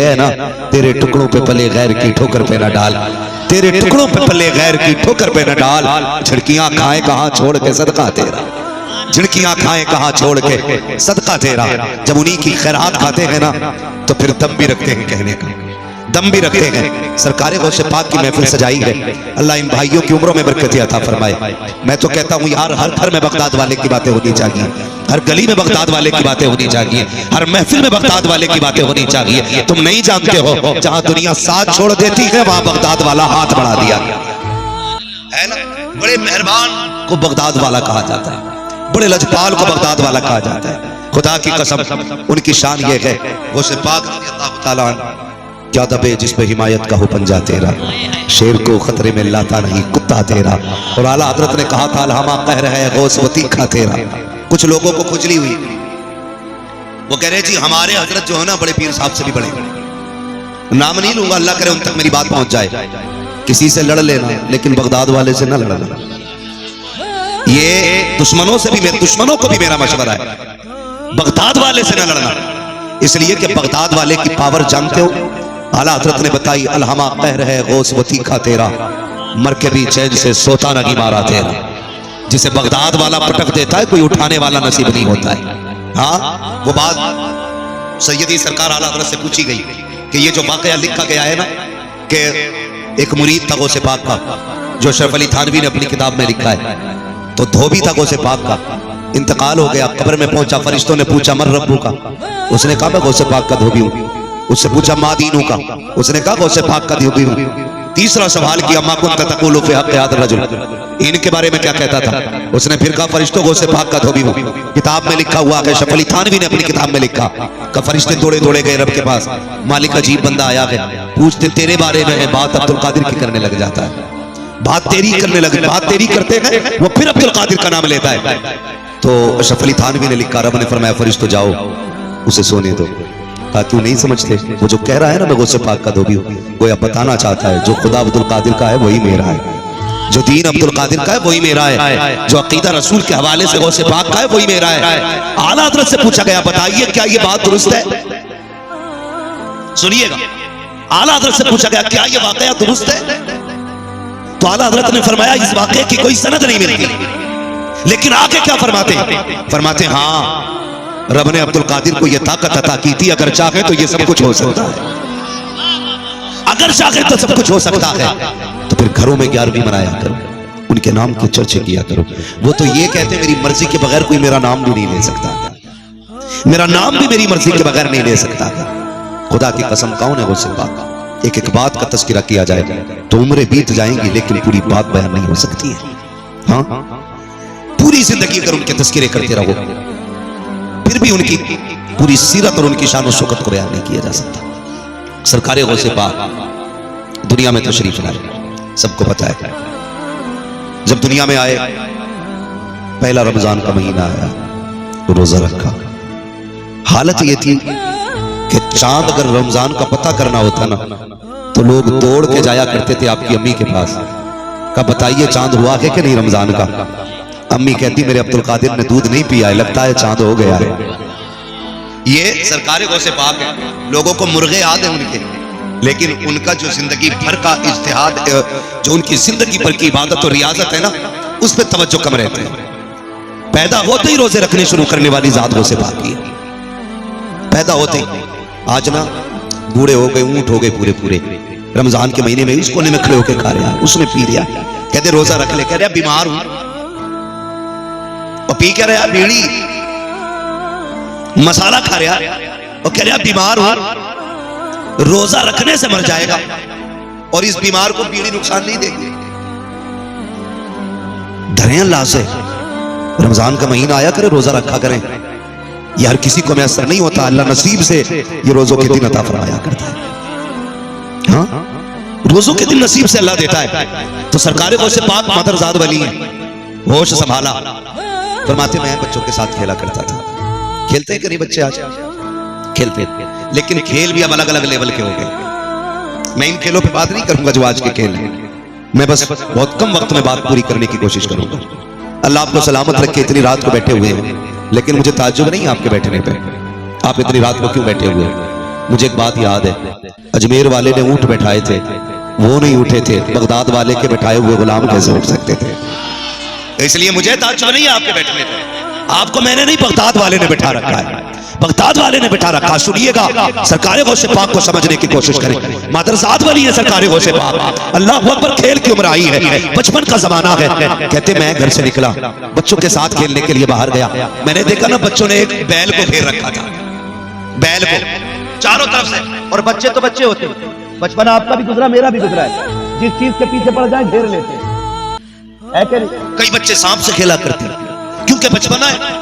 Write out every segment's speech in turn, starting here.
है ना, तेरे टुकड़ों पे पले गैर की ठोकर पे न डाल, तेरे टुकड़ों पे पले गैर की ठोकर पे न डाल। झिड़कियां खाए कहाँ छोड़ के सदका तेरा, झिड़कियां खाए कहाँ छोड़ के सदका तेरा। जब उन्हीं की खैरात खाते हैं ना तो फिर दम भी रखते हैं, कहने का दम भी रखते हैं। सरकार गौसे पाक की महफिल सजाई है, अल्लाह इन भाइयों की उम्रों में बरकत अता फरमाए। मैं तो कहता हूँ यार, हर घर में बगदाद वाले की बातें होनी चाहिए, हर गली में बगदाद वाले की बातें होनी चाहिए, हर महफिल में बगदाद वाले की बातें होनी चाहिए। तुम नहीं जानते हो, जहां दुनिया साथ छोड़ देती है वहां बगदाद वाला हाथ बढ़ा दिया है ना। बड़े मेहरबान को बगदाद वाला कहा जाता है, बड़े लजपाल को बगदाद वाला कहा जाता है। खुदा की कसम उनकी शान ये है, गौसे पाक अल्लाह ताला क्या दबे जिस पे हिमायत का हो पंजा तेरा, शेर को खतरे में लाता नहीं कुत्ता तेरा। और आला हजरत ने कहा था अलहमा कह रहा है गौस व तीखा तेरा। कुछ लोगों को खुजली हुई, वो कह रहे जी हमारे हजरत जो है ना बड़े पीर साहब से भी बड़े, नाम नहीं लूंगा, अल्लाह करे उन तक मेरी बात पहुंच जाए। किसी से लड़ लेना लेकिन बगदाद वाले से ना लड़ना। ये दुश्मनों से भी, मेरे दुश्मनों को भी मेरा मशवरा है, बगदाद वाले से ना लड़ना, इसलिए कि बगदाद वाले की पावर जानते हो। आला हजरत ने बताई अलहमा कह रहे गौस व तीखा तेरा, मर के भी चैन से सोता नहीं मारा तेरा। जिसे बगदाद वाला पटक देता है कोई उठाने वाला नसीब नहीं होता है। हाँ, वो बात सैयदी सरकार आला हजरत से पूछी गई कि ये जो वाकया लिखा गया है ना कि एक मुरीद था गौसे पाक का, जो अशरफ अली थानवी ने अपनी किताब में लिखा है, तो धोबी था गौसे पाक का, इंतकाल हो गया, कब्र में पहुंचा, फरिश्तों ने पूछा मर रब्बू का, उसने कहा मैं गौसे पाक का धोबी हूं। उससे पूछा माँ दीनू का, उसने कहा गौसे पाक का धोबी हूं। तीसरा सवाल किया मा कुंत तक़ूलु फी हक़्क़ि हाज़ा रजुल, इनके बारे में क्या कहता था। उसने फिर कहा फरिश्तों गौसे पाक का धोबी हूं। किताब में लिखा हुआ है, अशरफ अली थानवी ने अपनी किताब में लिखा कि फरिश्ते दौड़े दौड़े गए रब के पास, मालिक अजीब बंदा आया है, पूछते तेरे बारे में है, बात अब्दुल कादिर की करने लग जाता है, बात तेरी करने लगे, बात तेरी करते हैं वो फिर अब्दुल कादिर का नाम लेता है। तो अशरफ अली थानवी ने लिखा, रब ने फरमाया फरिश्तों जाओ उसे सोने दो। कहा क्यों नहीं समझते, वो जो कह रहा है ना मैं गौसे पाक का धोबी हूं, वो यह बताना चाहता है जो खुदा अब्दुल कादिर का है वही मेरा है, जो दीन अब्दुल कादिर का है वही मेरा है, जो अकीदा रसूल के हवाले से गौसे पाक का है वही मेरा है। आला हजरत से पूछा गया बताइए क्या ये बात दुरुस्त है, सुनिएगा, आला हजरत से पूछा गया क्या ये वाकया दुरुस्त है। तो आला हजरत ने फरमाया इस वाकये की कोई सनद नहीं मिलती, लेकिन आगे क्या फरमाते हाँ रब ने अब्दुल कादिर को यह ताकत अता की थी, अगर चाहे तो ये सब कुछ हो सकता है, अगर चाहे तो सब कुछ हो सकता है। तो फिर घरों में 11वीं मनाया करो, उनके नाम के चर्चे किया करो। वो तो ये कहते मेरी मर्जी के बगैर कोई मेरा नाम भी नहीं ले सकता, मेरा नाम भी मेरी मर्जी के बगैर नहीं ले सकता। खुदा की कसम कौन है गौसे पाक, एक एक बात का तस्करा किया जाए तो उम्रें बीत जाएंगी लेकिन पूरी बात बयान नहीं हो सकती है। हाँ, पूरी जिंदगी अगर उनके तस्करे करते रहो फिर भी उनकी पूरी सीरत और उनकी शान और शौकत को बयान नहीं किया जा सकता। सरकार गौसे पाक दुनिया में तशरीफ लाए, सबको पता है जब दुनिया में आए पहला रमजान का महीना आया, रोजा रखा। हालत ये थी कि चांद अगर रमजान का पता करना होता ना तो लोग दौड़ के जाया करते थे आपकी अम्मी के पास, का बताइए चांद हुआ है कि नहीं रमजान का। अम्मी कहती मेरे अब्दुल कादिर ने दूध नहीं पिया है, लगता है चांद हो गया है। ये सरकार गौसे पाक है, लोगों को मुर्गे याद है उनके, लेकिन उनका जो जिंदगी भर का इज्तिहाद, जो उनकी जिंदगी भर की इबादत और रियाजत है ना, उस पर तवज्जो कम रहते हैं। पैदा होते ही रोजे रखने शुरू करने वाली जात गौसे पाक की, पैदा होते ही। आज ना बूढ़े हो गए, ऊंट हो गए पूरे पूरे, रमजान के महीने में उस कोने में खड़े होकर खा रहा, उसमें पी लिया, कहते रोजा रख ले, कह रहा बीमार हूं, और पी कह रहा बीड़ी मसाला खा रहा और कह रहा बीमार हूं, रोजा रखने से मर जाएगा और इस बीमार को बीड़ी नुकसान नहीं देगी। धरे अल्लाह से, रमजान का महीना आया करे रोजा रखा करें, यार किसी को मैसर नहीं होता, अल्लाह नसीब से ये रोजों के दिन अता फरमाया करता है। हाँ, रोजों के दिन नसीब से अल्लाह देता है। तो सरकार गौसे पाक मदरजाद वली है, होश संभाला, फरमाते मैं बच्चों के साथ खेला करता था। खेलते हैं कि नहीं बच्चे आज? खेलते, लेकिन खेल भी अब अलग अलग लेवल के हो गए। मैं इन खेलों पे बात नहीं करूंगा जो आज के खेल हैं, मैं बस बहुत कम वक्त में बात पूरी करने की कोशिश करूंगा। अल्लाह आपको सलामत रखे, इतनी रात को बैठे हुए हैं, लेकिन मुझे ताज्जुब नहीं आपके बैठने पे, आप इतनी रात को क्यों बैठे हुए हैं। मुझे एक बात याद है, अजमेर वाले ने ऊंट बैठाए थे, वो नहीं उठे थे, बगदाद वाले के बैठाए हुए गुलाम कैसे उठ सकते थे? इसलिए मुझे ताज्जुब नहीं है आपके बैठने पे। आपको मैंने नहीं, बगदाद वाले ने बैठा रखा है, बगदाद वाले ने बैठा रखा। सुनिएगा, सरकार गौसे पाक को समझने की कोशिश करें। मादरजात वाली है सरकार गौसे पाक। अल्लाह अकबर, खेल की उम्र आई है, बचपन का जमाना है। कहते मैं घर से निकला, बच्चों के साथ खेलने के लिए बाहर गया। मैंने देखा ना, बच्चों ने एक बैल को घेर रखा था, बैल को चारों तरफ से। और बच्चे तो बच्चे होते हैं, बचपना आपका भी गुजरा, मेरा भी गुजरा है। जिस चीज के पीछे पड़ जाए घेर लेते हैं। कई बच्चे सांप से खेला करते हैं क्योंकि बचपना है।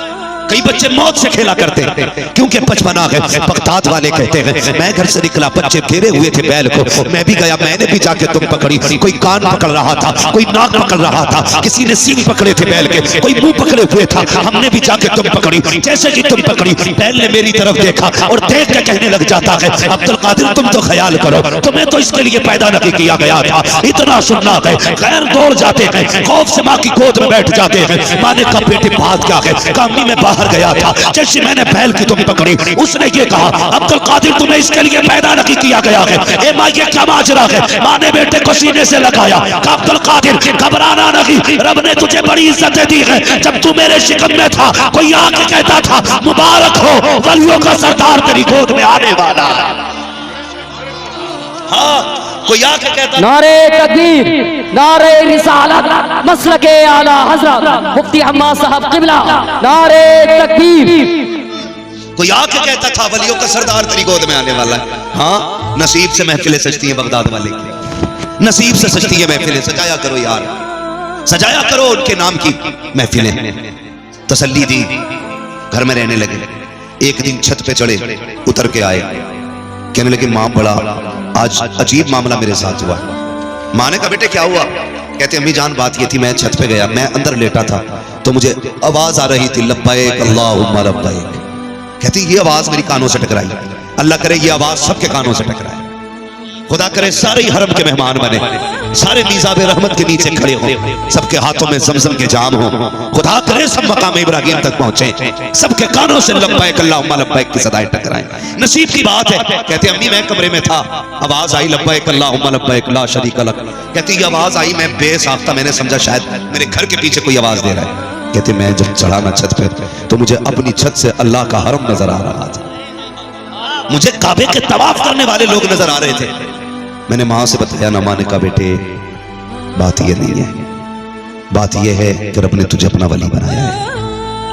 कई बच्चे मौत से खेला करते हैं क्योंकि बचपना है। बगदाद वाले कहते हैं मैं घर से निकला, बच्चे घेरे हुए थे बैल को, मैं भी गया, मैंने भी जाके तुम पकड़ी। कोई कान पकड़ रहा था, कोई नाक पकड़ रहा था, किसी ने सींग पकड़े थे बैल के, कोई मुंह पकड़े हुए था, हमने भी जाके तुम पकड़ी। जैसे कि तुम पकड़ी, बैल ने मेरी तरफ देखा और देख के कहने लग जाता है अब्दुल कादिर तुम तो ख्याल करो, तुम्हें तो इसके लिए पैदा नहीं किया गया था। इतना सुनना है, गैर दौड़ जाते हैं, खौफ से माँ की गोद में बैठ जाते हैं। माँ ने कहा बेटे बात क्या है? कामी में बाहर गया था, जैसे मैंने बैल की तुम पकड़ी, उसने ये कहा अब्दुल कादिर तुम्हें इसके लिए पैदा नहीं किया गया है। ए माँ ये क्या माजरा है? माँ ने बेटे को सीने से लगाया, कहा अब्दुल कादिर घबराना नहीं, रब ने तुझे बड़ी इज्जत दी है। जब तू मेरे शिकम में था, कोई आके कहता था मुबारक हो, वलियों का सरदार तेरी गोद में आने वाला। हाँ, कोई आके कहता नारे तकबीर, नारे रिसालत, मसलके आला हजरत मुफ्ती हम्माद साहब क़िबला, नारे तकबीर। कोई आके कहता था वलियों का सरदार तेरी गोद में आने वाला है। हाँ, नसीब से महफिलें सजती हैं बगदाद वाले की, नसीब से सजती है महफिलें। सजाया करो यार, सजाया करो उनके नाम की महफिलें। तसल्ली दी, घर में रहने लगे। एक दिन छत पे चढ़े, उतर के आए, कहने लगे माँ बड़ा आज अजीब मामला मेरे साथ हुआ। माँ ने कहा बेटे क्या हुआ? कहते अम्मी जान बात ये थी, मैं छत पे गया, मैं अंदर लेटा था तो मुझे आवाज आ रही थी लब्बैक अल्लाहुम्मा लब्बैक। कहती ये आवाज मेरी कानों से टकराई। अल्लाह करे ये आवाज सबके कानों से टकराए, खुदा करे सारे ही हरम के मेहमान बने, सारे मीज़ाब रहमत के नीचे खड़े हो, सबके हाथों में ज़मज़म के जाम हो, खुदा करे सब मकाम इब्राहिम तक पहुंचे, सबके कानों से लब्बैक अल्लाहुम्मा लब्बैक की सदाएं टकराएं। नसीब की बात है। कहते अम्मी मैं कमरे में था, आवाज आई लब्बैक अल्लाहुम्मा लब्बैक ला शरीक लक। कहती ये आवाज आई, मैं बेसाख्ता मैंने समझा शायद मेरे घर के पीछे कोई आवाज दे रहा है। कहते मैं जब चढ़ा ना छत पे तो मुझे अपनी छत से अल्लाह का हरम नजर आ रहा था, मुझे काबे के तवाफ करने वाले लोग नजर आ रहे थे। मैंने माँ से बताया ना, माँ ने कहा बेटे बात ये नहीं है, बात ये है कि रब ने तुझे अपना वली बनाया है,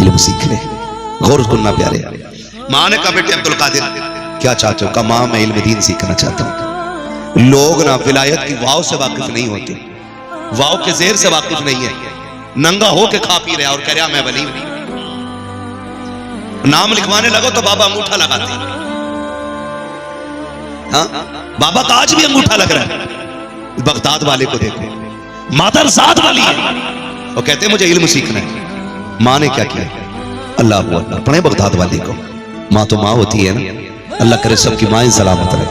इल्म सीख ले, गौर करना प्यारे। माँ ने कहा बेटे अब्दुल कादिर क्या चाहते हो? कहा माँ मैं इल्म दीन सीखना चाहता हूँ। लोग ना विलायत की वाव से वाकिफ नहीं होते, वाव के जेर से वाकिफ नहीं है, नंगा हो के खा पी रहा और कह रहा मैं वली हूं। नाम लिखवाने लगो तो बाबा अंगूठा लगाते। हाँ, बाबा का आज भी अंगूठा लग रहा है। बगदाद वाले को देखो, मादरजात वाली है, वो कहते मुझे इल्म सीखना है। माँ ने क्या किया? अल्लाह अल्लाह पढ़े बगदाद वाले को। माँ तो माँ होती है ना, अल्लाह करे सबकी माएं सलामत रहे,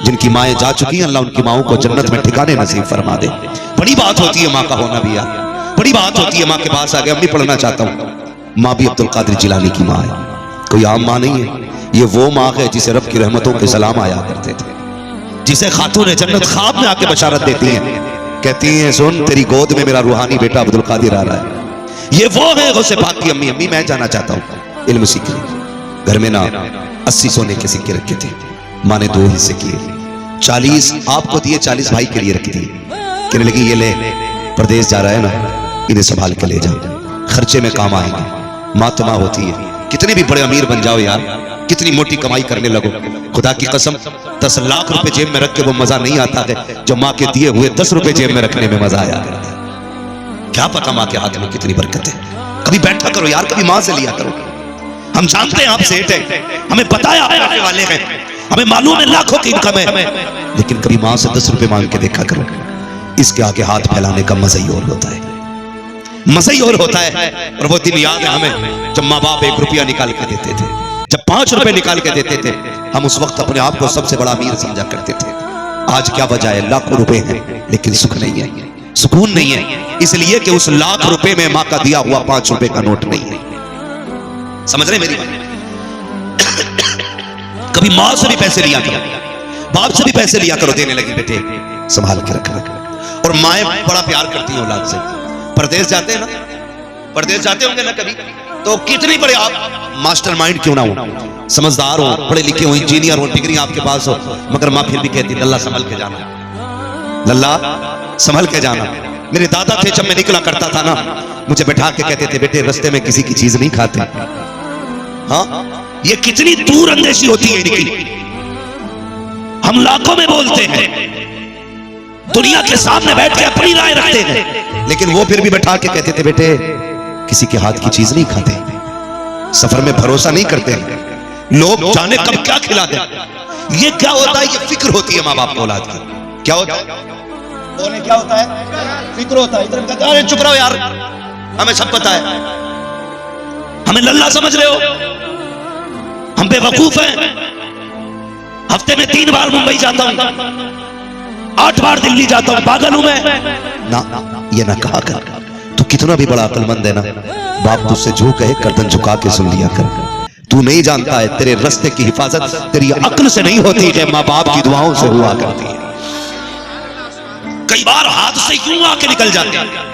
जिनकी माएं जा चुकी हैं अल्लाह उनकी माओं को जन्नत में ठिकाने नसीब फरमा दे। बड़ी बात होती है माँ का होना भी यार, बड़ी बात होती है। माँ के पास आ गया, अम्मी पढ़ना चाहता हूँ। माँ भी अब्दुल कादिर जिलानी की माँ है, कोई आम माँ नहीं है। ये वो माँ है जिसे रब की रहमतों के सलाम आया करते थे, जिसे खातून जन्नत ख्वाब में आके बशारत देती हैं, कहती हैं सुन तेरी गोद में मेरा रूहानी बेटा अब्दुल कादिर आ रहा है। ये वो है गौसे पाक की अम्मी। अम्मी मैं जाना चाहता हूँ, इल्म सीख ली। घर में ना 80 सोने के सिक्के रखे थे, माँ ने 2 हिस्से किए, 40 आपको दिए, 40 भाई के लिए रख दिए। कहने लगी ये ले, प्रदेश जा रहा है ना, इन्हें संभाल के ले जाओ, खर्चे में काम आएंगे। माँ तो माँ होती है, कितने भी बड़े अमीर बन जाओ यार, कितनी मोटी कमाई करने लगो, खुदा की कसम 10 लाख रुपए जेब में रख के वो मजा नहीं आता है जो माँ के दिए हुए 10 रुपए जेब में रखने में मजा आया करता है। क्या पता माँ के हाथ में कितनी बरकत है। कभी बैठा करो यार, कभी माँ से लिया करो। हम जानते हैं आप सेठ है, हमें बताया आने वाले हैं, हमें मालूम है लाखों की इनकम है, लेकिन कभी माँ से 10 रुपए मांग के देखा करो, इसके आगे हाथ फैलाने का मजा ही और होता है, मजा ही और होता है। और वो दिन याद है हमें जब माँ बाप 1 रुपया निकाल के देते थे, जब 5 रुपए निकाल के देते थे, हम उस वक्त अपने आप को सबसे बड़ा अमीर समझा करते थे। आज क्या वजह है? लाखों रुपए हैं लेकिन सुख नहीं है, सुकून नहीं है, इसलिए कि उस लाख रुपए में माँ का दिया हुआ 5 रुपए का नोट नहीं है। समझ रहे मेरी बात? कभी माँ से भी पैसे लिया करो, बाप से भी पैसे लिया करो, देने लगी बेटे संभाल के रखना। और माएँ बड़ा प्यार करती हैं औलाद से। परदेश जाते हैं ना, परदेश जाते होंगे ना कभी, तो कितनी बड़े आप मास्टरमाइंड क्यों ना हो, समझदार हो, पढ़े लिखे हो, इंजीनियर हो, डिग्री आपके पास हो, मगर माँ फिर भी कहती लल्ला संभल के जाना, लल्ला संभल के जाना। मेरे दादा थे, जब मैं निकला करता था ना, मुझे बैठा के कहते थे बेटे रास्ते में किसी की चीज नहीं खाते। हाँ, ये कितनी दूर अंदेशी होती है इनकी। हम लाखों में बोलते हैं, दुनिया के सामने बैठ के अपनी राय रखते हैं, लेकिन वो फिर भी बैठा के कहते थे बेटे किसी के हाथ की चीज नहीं खाते, सफर में भरोसा नहीं करते, लोग जाने कब क्या खिला दे। ये क्या होता है, ये फिक्र होती है माँ बाप को औलाद की। क्या होता है, बोले क्या होता है, फिक्र होता है। इधर कहते अरे चुप रहो यार, हमें सब पता है, हमें लल्ला समझ रहे हो, हम बेवकूफ हैं। हफ्ते में 3 बार मुंबई जाता हूं, 8 बार दिल्ली जाता हूं, पागल हूं मैं ना। ये ना कहा कर, तू कितना भी बड़ा अक्लमंद है ना, बाप तुझसे जो कहे गर्दन झुका के सुन लिया कर। तू नहीं जानता है तेरे रास्ते की हिफाजत तेरी अक्ल से नहीं होती है, माँ बाप की दुआओं से हुआ करती है। कई बार हाथ से यूं आके निकल जाते हैं,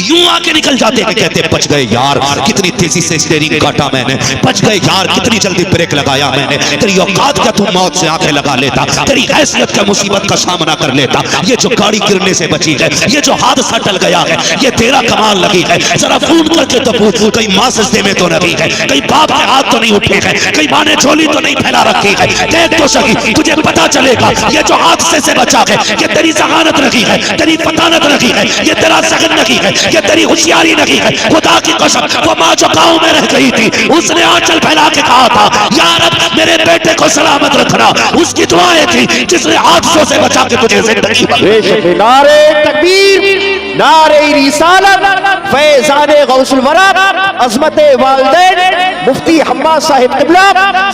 यूं आके निकल जाते हैं, कहते बच गए यार, कितनी तेजी से स्टीयरिंग काटा मैंने, बच गए यार, कितनी जल्दी ब्रेक लगाया मैंने, तेरी औकात क्या तू मौत से आंखें लगा लेता, तेरी हैसियत क्या मुसीबत का सामना कर लेता, ये जो गाड़ी गिरने से बची है, ये जो हादसा टल गया है, ये तेरा कमाल लगी है। जरा फोन करके तो पूछ, कहीं मां सजदे में तो नहीं है, कहीं बाप के हाथ तो नहीं उठे हैं, कहीं मां ने झोली तो नहीं फैला रखी है, देख तो सही, तुझे पता चलेगा ये जो हादसे से बचा है, ये तेरी जहानत रखी है, तेरी फतानत रखी है, ये तेरा सगन रखी है, ये तेरी होशियारी नहीं है। खुदा की कसम, वो माँ जो गांव में रह गई थी, उसने आंचल फैला के कहा था यार अब मेरे बेटे को सलामत रखना, उसकी दुआएं थी जिसने हादसों से बचा के तुझे जिंदगी दी। नारे तकबीर, नारे रिसालत, फैज़ाने गौसुल वरा, अज़मते वालिदैन, मुफ्ती हम्माद साहिब क़िबला,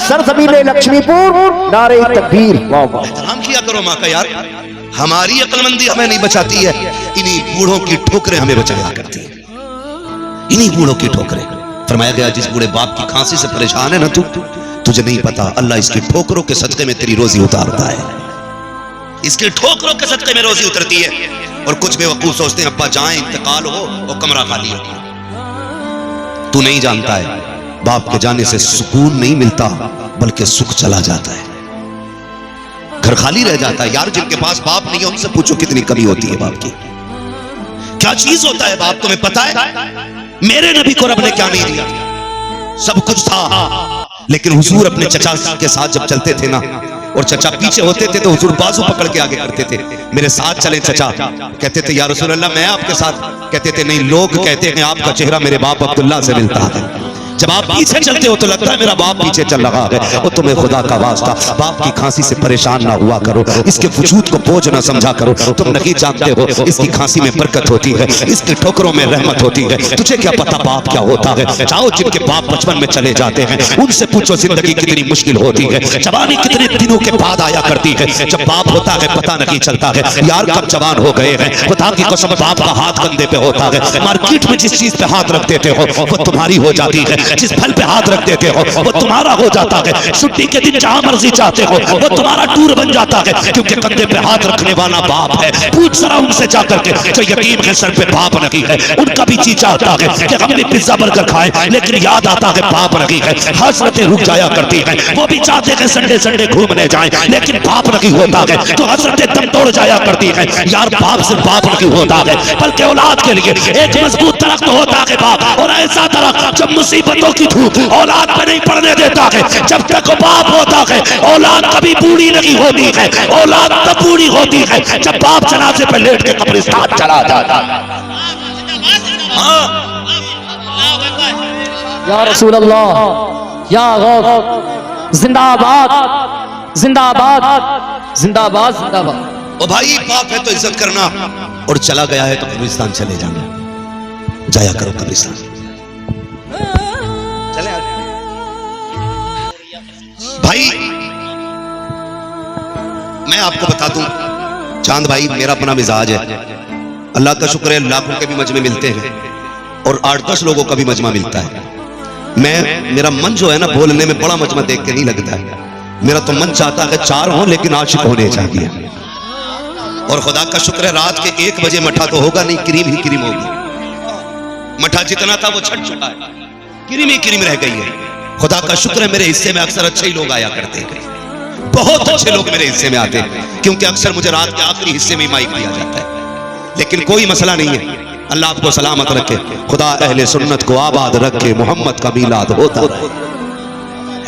सरज़मीने लक्ष्मीपुर, नारे तकबीर। हम किया करो माँ का यार, हमारी अक्लमंदी हमें नहीं बचाती है, इन्हीं बूढ़ों की ठोकरें हमें बचाया करती है, इन्हीं बूढ़ों की ठोकरें। फरमाया गया जिस बूढ़े बाप की खांसी से परेशान है ना तू, तुझे नहीं पता अल्लाह इसकी ठोकरों के सदके में तेरी रोजी उतारता है, इसकी ठोकरों के सदके में रोजी उतरती है। और कुछ बेवकूफ सोचते हैं अब्बा जाए इंतकाल हो और कमरा खाली हो। तू नहीं जानता है बाप के जाने से सुकून नहीं मिलता, बल्कि सुख चला जाता है, घर खाली रह जाता है। यार जिनके पास बाप नहीं है उनसे पूछो कितनी कमी होती है बाप की, क्या चीज होता है बाप, तुम्हें पता है? मेरे नबी को रब ने क्या नहीं दिया, सब कुछ था, लेकिन हुजूर अपने चचा के साथ जब चलते थे ना, और चचा पीछे होते थे तो हुजूर बाजू पकड़ के आगे करते थे, मेरे साथ चले चचा। कहते थे या रसूल अल्लाह मैं आपके साथ, कहते थे नहीं, लोग कहते हैं आपका चेहरा मेरे बाप अब्दुल्ला से मिलता है। जब आप पीछे चलते हो तो लगता है मेरा बाप पीछे चल रहा है। और तुम्हें खुदा का वास्ता बाप की खांसी से परेशान ना हुआ करो, इसके वजूद को बोझ ना समझा करो। तुम नहीं जानते हो इसकी खांसी में बरकत होती है, इसके ठोकरों में रहमत होती है। तुझे क्या पता बाप क्या होता है? जाओ जिनके बाप बचपन में चले जाते हैं उनसे पूछो जिंदगी कितनी मुश्किल होती है, जवानी कितने दिनों के बाद आया करती है। जब बाप होता है पता नहीं चलता है यार कब जवान हो गए हैं। खुदा की कसम बाप का हाथ कंधे पे होता है, मार्केट में जिस चीज पे हाथ रख देते हो वो तुम्हारी हो जाती है, जिस फल पे हाथ रख देते हो वो तुम्हारा हो जाता है। छुट्टी के दिन जहां मर्जी चाहते हो वो तुम्हारा टूर बन जाता है, क्योंकि कंधे पे हाथ रखने वाला बाप है। पूछ जरा उनसे जाकर के जो यतीम है सर पे बाप नहीं है, उनका भी जी चाहता है कि हम भी पिज्जा बर्गर खाएं, लेकिन याद आता है बाप नहीं है। हसरतें रुक जाया करती हैं, वो भी चाहते हैं संडे संडे घूमने जाएं, लेकिन बाप नहीं होता है तो हसरतें दम तोड़ जाया करती हैं। यार बाप से बाप नहीं होता है, बल्कि औलाद के लिए एक मजबूत दरख्त होता है बाप, और ऐसा दरख्त जब मुसीबतों की औलाद पे नहीं पड़ने देता है। जब तक बाप होता है औलाद कभी बूढ़ी नहीं होती है, औलाद तब बूढ़ी होती है जब बाप जनाजे पे लेट के कब्रिस्तान चला जाता है। या रसूल अल्लाह, या गौस, जिंदाबाद जिंदाबाद जिंदाबाद जिंदाबाद। ओ भाई बाप है तो इज्जत करना, और चला गया है तो कब्रिस्तान चले जाना, जाया करो कब्रिस्तान। भाई मैं आपको बता दूं चांद भाई, मेरा अपना मिजाज है, अल्लाह का शुक्र है लाखों के भी मजमे मिलते हैं और 8-10 लोगों का भी मजमा मिलता है। मेरा मन जो है ना बोलने में बड़ा मजमा देख के नहीं लगता है, मेरा तो मन चाहता है 4 हों लेकिन आशिक होने चाहिए। और खुदा का शुक्र है रात के 1 बजे मठा तो होगा नहीं, क्रीम ही क्रीम होगी। मठा जितना था वो छट चुका है, क्रीम ही क्रीम रह गई है। खुदा का शुक्र है मेरे हिस्से में अक्सर अच्छे ही लोग आया करते हैं, बहुत अच्छे लोग मेरे हिस्से में आते हैं, क्योंकि अक्सर मुझे रात के आखिरी हिस्से में माइक दिया जाता है। लेकिन कोई मसला नहीं है, अल्लाह आपको सलामत रखे, खुदा अहले सुन्नत को आबाद रखे, मोहम्मद का मीलाद होता रहे,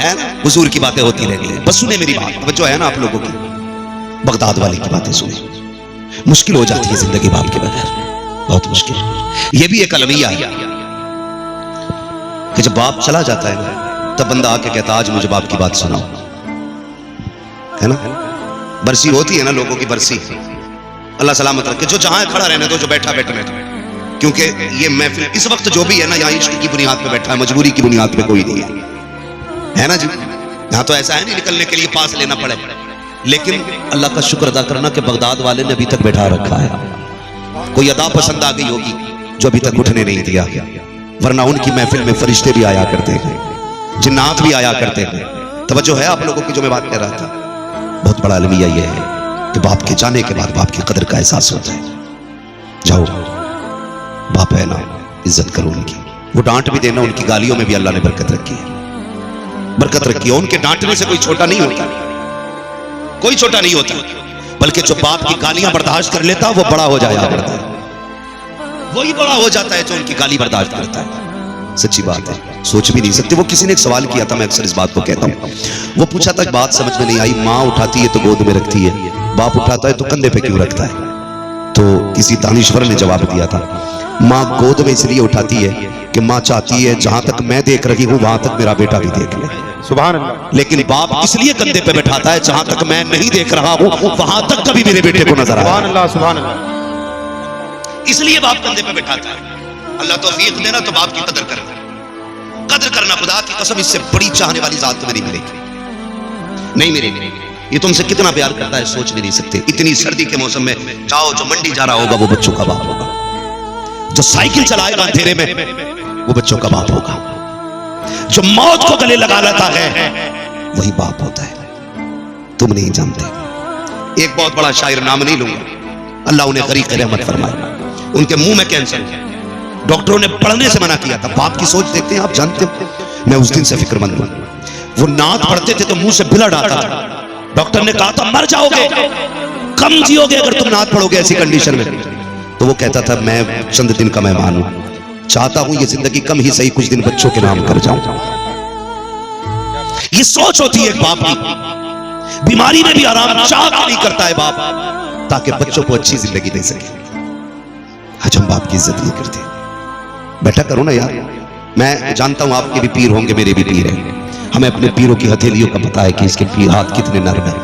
है ना। हुजूर की बातें होती रहेंगी। बस सुने मेरी बात, जो है ना आप लोगों की, बगदाद वाले की बातें सुने। मुश्किल हो जाती है जिंदगी बाप के बगैर, बहुत मुश्किल। ये भी एक अलमिया है कि जब बाप चला जाता है ना तब बंदा आके कहता आज मुझे बाप की बात सुनाओ, है ना। बरसी होती है ना लोगों की, बरसी अल्लाह सलामत रखे। जो जहां खड़ा रहने दो, जो बैठा बैठने दो, क्योंकि ये महफिल इस वक्त जो भी है ना, यहाँ इश्क की बुनियाद पे बैठा है, मजबूरी की बुनियाद पे कोई नहीं है ना जी। यहाँ तो ऐसा है नहीं निकलने के लिए पास लेना पड़े, लेकिन अल्लाह का शुक्र अदा करना कि बगदाद वाले ने अभी तक बैठा रखा है। कोई अदा पसंद आ गई होगी जो अभी तक उठने नहीं दिया, वरना उनकी महफिल में फरिश्ते भी आया करते हैं, जिन्नात भी आया करते हैं। तवज्जो है आप लोगों की जो मैं बात कर रहा था। बहुत बड़ा अलमिया ये है कि बाप के जाने के बाद बाप की कदर का एहसास होता है। जाओ बाप है ना, इज्जत करो उनकी। वो डांट भी देना, उनकी गालियों में भी अल्लाह ने बरकत रखी है, बरकत रखी है। उनके डांटने से कोई छोटा नहीं होता, कोई छोटा नहीं होता, बल्कि जो बाप की गालियां बर्दाश्त कर लेता वो बड़ा हो जाया करता है, वही बड़ा हो जाता है जो उनकी गाली बर्दाश्त करता है। सच्ची बात है, सोच भी नहीं सकते। वो किसी ने एक सवाल किया था, मैं अक्सर इस बात को कहता हूँ। वो पूछा था, बात समझ में नहीं आई, माँ उठाती है तो गोद में रखती है, बाप उठाता है तो कंधे पे क्यों रखता है? तो किसी दानिश्वर ने जवाब दिया था, माँ गोद में इसलिए उठाती है कि माँ चाहती है जहां तक मैं देख रही हूं वहां तक मेरा बेटा भी देख ले। सुभान अल्लाह। लेकिन बाप इसलिए कंधे पे बैठाता है जहां तक मैं नहीं देख रहा हूं वहां तक कभी मेरे बेटे को नजर आए। सुभान अल्लाह, सुभान अल्लाह। इसलिए बाप कंधे पे बैठाता है। अल्लाह तौफीक देना तो बाप की कदर करना, कदर करना। खुदा की कसम इससे बड़ी चाहने वाली जात तुम्हें नहीं मिलेगी, नहीं मिलेगी। ये तुमसे कितना प्यार करता है सोच भी नहीं सकते। इतनी सर्दी के मौसम में जाओ, जो मंडी जा रहा होगा वो बच्चों का बाप होगा, जो साइकिल चलाएगा अंधेरे में वो बच्चों का बाप होगा, जो मौत को गले लगा लेता है वही बाप होता है। तुम नहीं जानते। एक बहुत बड़ा शायर, नाम नहीं लूंगा, अल्लाह उन्हें गरीक रहमत फरमाए, उनके मुंह में कैंसर, डॉक्टरों ने पढ़ने से मना किया था। बाप की सोच देखते हैं आप, जानते हो मैं उस दिन से फिक्रमंद हूं। वो नात पढ़ते थे तो मुंह से ब्लड आता था, डॉक्टर ने कहा था मर जाओगे, कम जियोगे अगर तुम नात पढ़ोगे ऐसी कंडीशन में। तो वो कहता था मैं चंद दिन का मेहमान हूं, चाहता हूं ये जिंदगी कम ही सही कुछ दिन बच्चों के नाम कर जाऊं। ये सोच होती है एक बाप की। बीमारी में भी आराम चाह नहीं करता है बाप, ताकि बच्चों को अच्छी जिंदगी दे सके। आज हम बाप की इज्जत नहीं करते। बैठा करो ना यार। मैं जानता हूं आपके भी पीर होंगे, मेरे भी पीर हैं। हमें अपने पीरों की हथेलियों का पता है कि इसके पीर हाथ कितने नर्म है।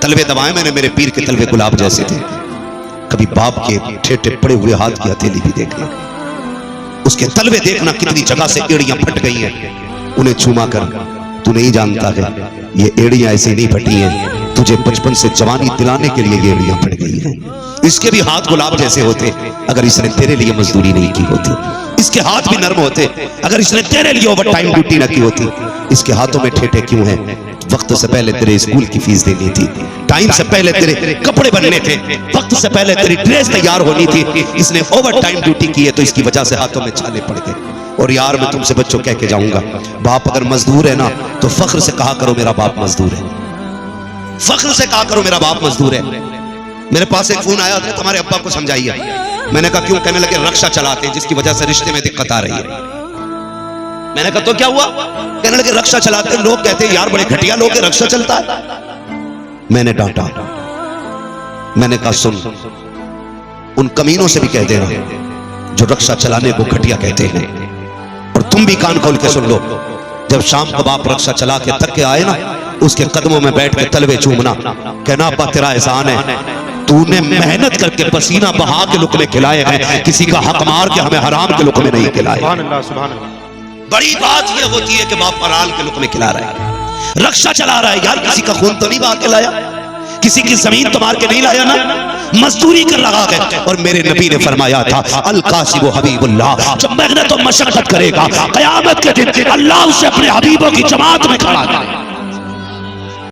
तलवे दबाए मैंने, मेरे पीर के तलवे गुलाब जैसे थे। कभी बाप के ठेठे पड़े हुए हाथ की हथेली भी देखना, उसके तलवे देखना कितनी जगह से एड़ियां फट गई हैं, उन्हें चूमा कर। तू नहीं जानता है ये एड़ियां ऐसे नहीं फटी हैं, तुझे बचपन से जवानी दिलाने के लिए ये एड़ियां फट गई हैं। इसके भी हाथ गुलाब जैसे होते अगर इसने तेरे लिए मजदूरी नहीं की होती। इसके हाथ भी नर्म होते अगर इसने तेरे लिए ओवर टाइम ड्यूटी न की होती। इसके हाथों में ठेठे क्यों हैं? वक्त से पहले तेरे स्कूल की फीस देनी थी, टाइम से पहले तेरे कपड़े बनने थे, वक्त से पहले तेरी ड्रेस तैयार होनी थी। इसने ओवर टाइम ड्यूटी की है तो इसकी वजह से हाथों में छाले पड़ गए। और यार मैं तुमसे बच्चों कह के जाऊंगा, बाप अगर मजदूर है ना तो फख्र से कहा करो मेरा बाप मजदूर है। फख्र से कहा करो मेरा बाप मजदूर है। मेरे पास एक फोन आया था, तुम्हारे अब्बा को समझाइए। मैंने कहा क्यों? कहने लगे रक्षा चलाते हैं जिसकी वजह से रिश्ते में दिक्कत आ रही है। मैंने कहा तो क्या हुआ? कहने लगे रक्षा चलाते हैं, लोग कहते हैं यार बड़े घटिया लोग हैं, रक्षा चलता है। मैंने डांटा, मैंने कहा सुन, उन कमीनों से भी कह देना जो रक्षा चलाने को घटिया कहते हैं। और तुम भी कान खोल के सुन लो, जब शाम को बाप रक्षा चला के थक के आए ना, उसके कदमों में बैठ के तलवे चूमना, कहना अब्बा तेरा एहसान है, तूने मेहनत करके पसीना बहा के लुकमे खिलाए हैं, किसी का हक मार के हमें हराम के लुकमे नहीं खिलाए। सुभान अल्लाह, सुभान अल्लाह। बड़ी बात यह होती है कि बाप हलाल के लुकमे खिला रहा है, रक्षा चला रहा है। यार किसी का खून तो नहीं बहा के लाया, किसी की जमीन तो मार के नहीं लाया ना, मजदूरी कर रहा है। और मेरे नबी ने फरमाया था अल कासिब हबीबुल्लाह, जो मेहनत और मशक्कत करेगा कयामत के दिन अल्लाह उसे अपने हबीबों की जमात में खड़ा करेगा।